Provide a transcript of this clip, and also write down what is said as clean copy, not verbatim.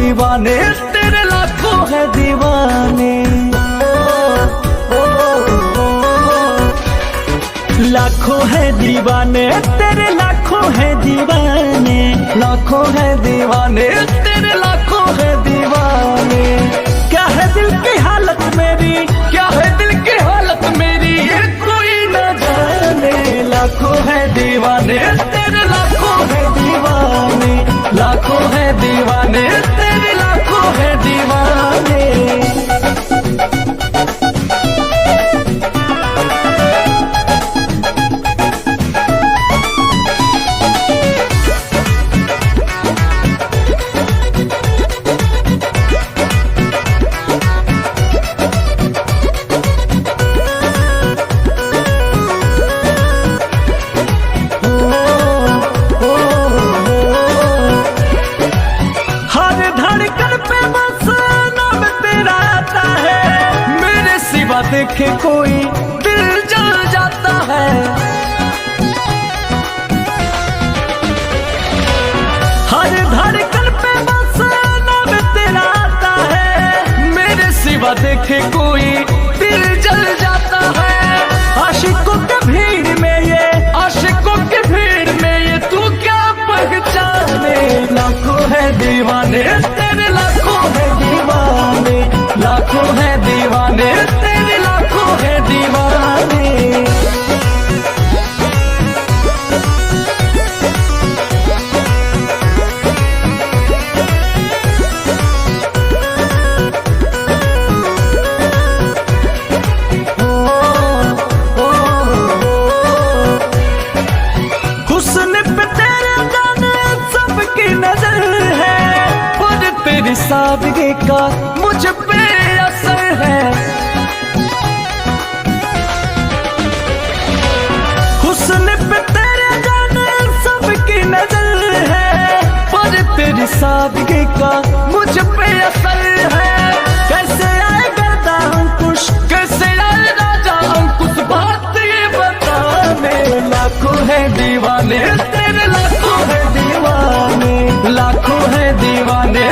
दीवाने, तेरे लाखों है दीवाने। लाखों है दीवाने तेरे, लाखों है दीवाने, लाखों है दीवाने तेरे, लाखों है दीवाने। क्या है दिल की हालत मेरी, क्या है दिल की हालत मेरी, ये कोई न जाने। लाखों है दीवाने तेरे, लाखों है दीवाने, लाखों है दीवाने तेरे, लाखों है दीवाने। देखे कोई दिल जल जाता है, हर धड़कन पे बस नाम तेरा आता है। मेरे सिवा देखे कोई दिल जल जाता है। आशिकों के भीड़ में ये, आशिकों के भीड़ में ये तू क्या पहचाने। लाखों है दीवाने तेरे, लाखों है दीवाने, लाखों है दीवाने तेरे, लाखों है दीवाने। हुस्न पे तेरे जाने सबकी नजर है, पर तेरी सादगी का मुझ पे असर है। हुस्न पे तेरे जाने सबकी नजर है, पर तेरी सादगी का मुझ पे असर है। कैसे आए गर्दा अंकुश, कैसे आए राजा अंकुश, बात ये बताने। लाखों है दीवाने तेरे, लाखों है दीवाने, लाखों है दीवाने।